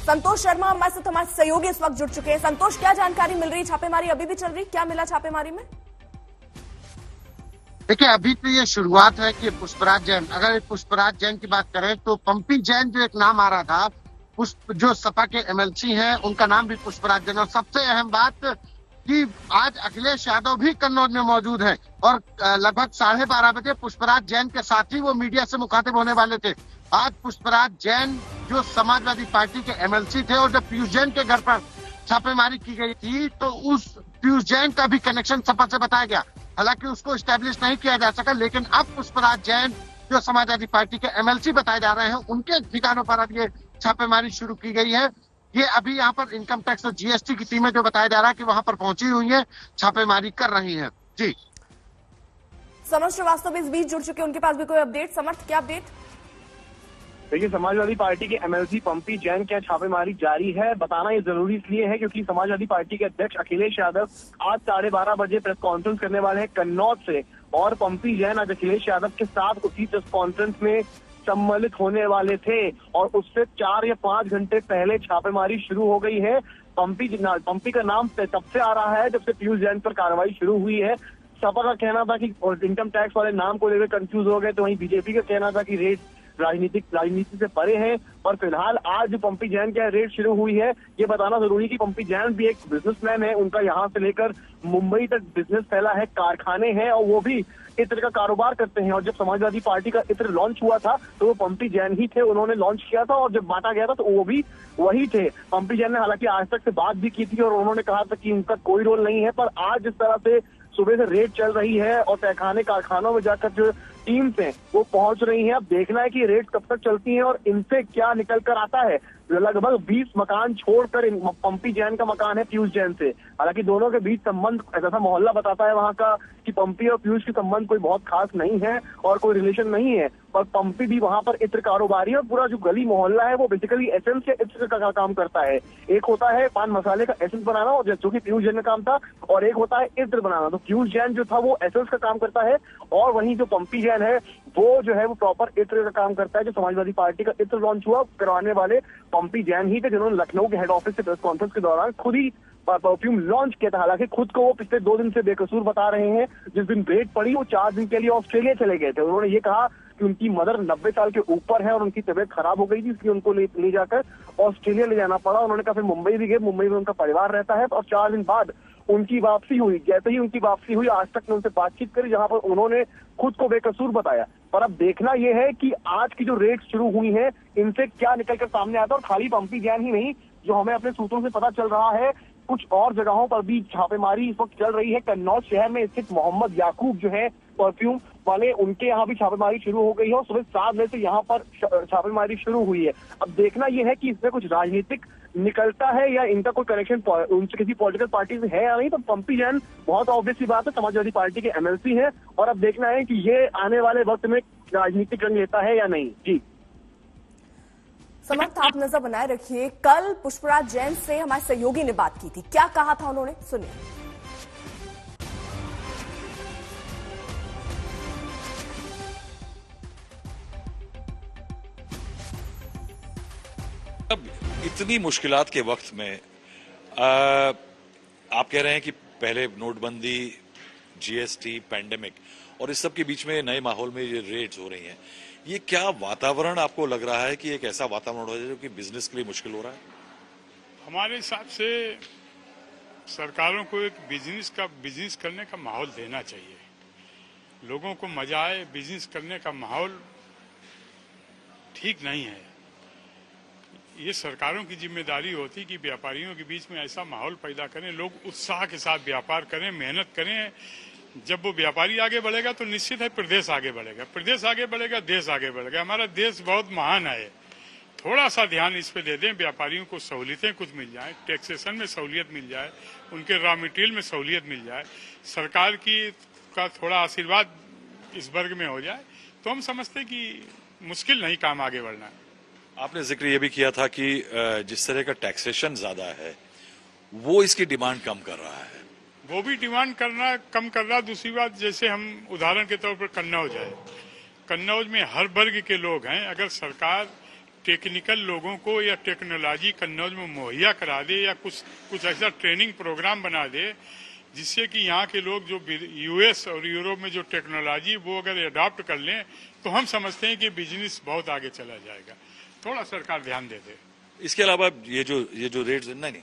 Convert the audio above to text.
संतोष शर्मा हमारे साथ हमारे सहयोगी इस वक्त जुड़ चुके हैं। संतोष, क्या जानकारी मिल रही है? छापेमारी अभी भी चल रही, क्या मिला छापेमारी में? देखिए, अभी तो ये शुरुआत है कि पुष्पराज जैन, अगर पुष्पराज जैन की बात करें तो पंपी जैन जो एक नाम आ रहा था, पुष्प जो सपा के एमएलसी हैं उनका नाम भी पुष्पराज जैन। और सबसे अहम बात कि आज अखिलेश यादव भी कन्नौज में मौजूद है और लगभग 12:30 बजे पुष्पराज जैन के साथ ही वो मीडिया से मुखातिब होने वाले थे। आज पुष्पराज जैन जो समाजवादी पार्टी के एमएलसी थे और जब पीयूष जैन के घर पर छापेमारी की गई थी तो उस पीयूष जैन का भी कनेक्शन सपा से बताया गया। हालांकि उसको स्टैब्लिश नहीं किया जा सका, लेकिन अब पुष्पराज जैन जो समाजवादी पार्टी के एमएलसी बताए जा रहे हैं उनके ठिकानों पर अब ये छापेमारी शुरू की गई है। ये अभी यहाँ पर इनकम टैक्स और जीएसटी की टीमें जो बताया जा रहा है कि वहां पर पहुंची हुई है, छापेमारी कर रही है। जी, समर्थ श्रीवास्तव भी इस बीच जुड़ चुके हैं, उनके पास भी कोई अपडेट? समर्थ, क्या अपडेट? देखिए, समाजवादी पार्टी के एमएलसी पंपी जैन की छापेमारी जारी है। बताना ये जरूरी इसलिए है क्योंकि समाजवादी पार्टी के अध्यक्ष अखिलेश यादव आज 12:30 बजे प्रेस कॉन्फ्रेंस करने वाले हैं कन्नौज से, और पंपी जैन आज अखिलेश यादव के साथ उसी प्रेस कॉन्फ्रेंस में सम्मिलित होने वाले थे और उससे 4 या 5 घंटे पहले छापेमारी शुरू हो गई है। पंपी का नाम तब से आ रहा है जब से पीयूष जैन पर कार्रवाई शुरू हुई है। सपा का कहना था कि इनकम टैक्स वाले नाम को लेकर कंफ्यूज हो गए, तो वहीं बीजेपी का कहना था कि रेट राजनीति से परे हैं। और फिलहाल आज जो पंपी जैन की रेड शुरू हुई है, ये बताना जरूरी है कि पंपी जैन भी एक बिजनेसमैन है। उनका यहाँ से लेकर मुंबई तक बिजनेस फैला है, कारखाने हैं और वो भी इत्र का कारोबार करते हैं। और जब समाजवादी पार्टी का इत्र लॉन्च हुआ था तो वो पंपी जैन ही थे, उन्होंने लॉन्च किया था, और जब बांटा गया था तो वो भी वही थे। पंपी जैन ने हालांकि आज तक से बात भी की थी और उन्होंने कहा था कि उनका कोई रोल नहीं है, पर आज जिस तरह से सुबह से रेड चल रही है और तहखाने कारखानों में जाकर जो टीम्स हैं वो पहुंच रही हैं, अब देखना है कि रेड कब तक चलती हैं और इनसे क्या निकल कर आता है। लगभग 20 मकान छोड़कर पंपी जैन का मकान है पीयूष जैन से। हालांकि दोनों के बीच संबंध, ऐसा मोहल्ला बताता है वहां का कि पंपी और पीयूष के संबंध कोई बहुत खास नहीं है और कोई रिलेशन नहीं है, पर पंपी भी वहां पर इत्र कारोबारी है और पूरा जो गली मोहल्ला है वो बेसिकली एसेंस या इत्र का काम करता है। एक होता है पान मसाले का एसेंस बनाना, और जो कि पीयूष जैन का काम था, और एक होता है इत्र बनाना। तो पीयूष जैन जो था वो एसेंस का काम करता है और वहीं जो पंपी जैन है वो जो है वो प्रॉपर इत्र का काम करता है। जो समाजवादी पार्टी का इत्र लॉन्च हुआ करवाने वाले पंपी जैन ही थे, जिन्होंने लखनऊ के हेड ऑफिस से प्रेस कॉन्फ्रेंस के दौरान खुद ही परफ्यूम लॉन्च किया था। हालांकि खुद को वो पिछले 2 दिन से बेकसूर बता रहे हैं। जिस दिन रेड पड़ी वो 4 दिन के लिए ऑस्ट्रेलिया चले गए थे। उन्होंने ये कहा कि उनकी मदर 90 साल के ऊपर है और उनकी तबीयत खराब हो गई थी, इसलिए उनको ले जाकर ऑस्ट्रेलिया ले जाना पड़ा। उन्होंने कहा फिर मुंबई भी गए, मुंबई में उनका परिवार रहता है, और 4 दिन बाद उनकी वापसी हुई। जैसे ही उनकी वापसी हुई, आज तक ने उनसे बातचीत करी जहां पर उन्होंने खुद को बेकसूर बताया। पर अब देखना यह है कि आज की जो रेड शुरू हुई है इनसे क्या निकलकर सामने आता है। और खाली पंपी जैन ही नहीं, जो हमें अपने सूत्रों से पता चल रहा है, कुछ और जगहों पर भी छापेमारी इस वक्त चल रही है। कन्नौज शहर में स्थित मोहम्मद याकूब जो है परफ्यूम वाले, उनके यहाँ भी छापेमारी शुरू हो गई है और सुबह 7 बजे से यहाँ पर छापेमारी शुरू हुई है। अब देखना यह है कि इसमें कुछ राजनीतिक निकलता है या इनका कोई कनेक्शन उनसे किसी पॉलिटिकल पार्टी से है या नहीं। तो पंपी जैन बहुत ऑब्वियस सी बात है समाजवादी पार्टी के एमएलसी हैं, और अब देखना है कि ये आने वाले वक्त में राजनीतिक रंग लेता है या नहीं। जी समर्थ, आप नजर बनाए रखिए। कल पुष्पराज जैन से हमारे सहयोगी ने बात की थी, क्या कहा था उन्होंने, सुनिए। अब इतनी मुश्किलात के वक्त में आप कह रहे हैं कि पहले नोटबंदी, जीएसटी, पैंडेमिक और इस सब के बीच में नए माहौल में ये रेड्स हो रही हैं, ये क्या वातावरण आपको लग रहा है कि एक ऐसा वातावरण हो जाए जो कि बिजनेस के लिए मुश्किल हो रहा है? हमारे हिसाब से सरकारों को एक बिजनेस करने का माहौल देना चाहिए। लोगों को मजा आए, बिजनेस करने का माहौल ठीक नहीं है। ये सरकारों की जिम्मेदारी होती कि व्यापारियों के बीच में ऐसा माहौल पैदा करें, लोग उत्साह के साथ व्यापार करें, मेहनत करें। जब वो व्यापारी आगे बढ़ेगा तो निश्चित है प्रदेश आगे बढ़ेगा, प्रदेश आगे बढ़ेगा, देश आगे बढ़ेगा। हमारा देश बहुत महान है, थोड़ा सा ध्यान इस पे दे दें, व्यापारियों को सहूलियतें कुछ मिल जाए, टैक्सेशन में सहूलियत मिल जाए, उनके रॉ मटेरियल में सहूलियत मिल जाए, सरकार का थोड़ा आशीर्वाद इस वर्ग में हो जाए, तो हम समझते कि मुश्किल नहीं काम आगे बढ़ना है। आपने जिक्र ये भी किया था कि जिस तरह का टैक्सेशन ज्यादा है वो इसकी डिमांड कम कर रहा है। वो भी डिमांड कम कर रहा। दूसरी बात, जैसे हम उदाहरण के तौर पर कन्नौज है, कन्नौज में हर वर्ग के लोग हैं। अगर सरकार टेक्निकल लोगों को या टेक्नोलॉजी कन्नौज में मुहैया करा दे या कुछ ऐसा ट्रेनिंग प्रोग्राम बना दे जिससे कि यहाँ के लोग जो यूएस और यूरोप में जो टेक्नोलॉजी वो अगर अडॉप्ट कर लें तो हम समझते हैं कि बिजनेस बहुत आगे चला जाएगा। थोड़ा सरकार ध्यान दे दे। इसके अलावा ये जो रेट्स नहीं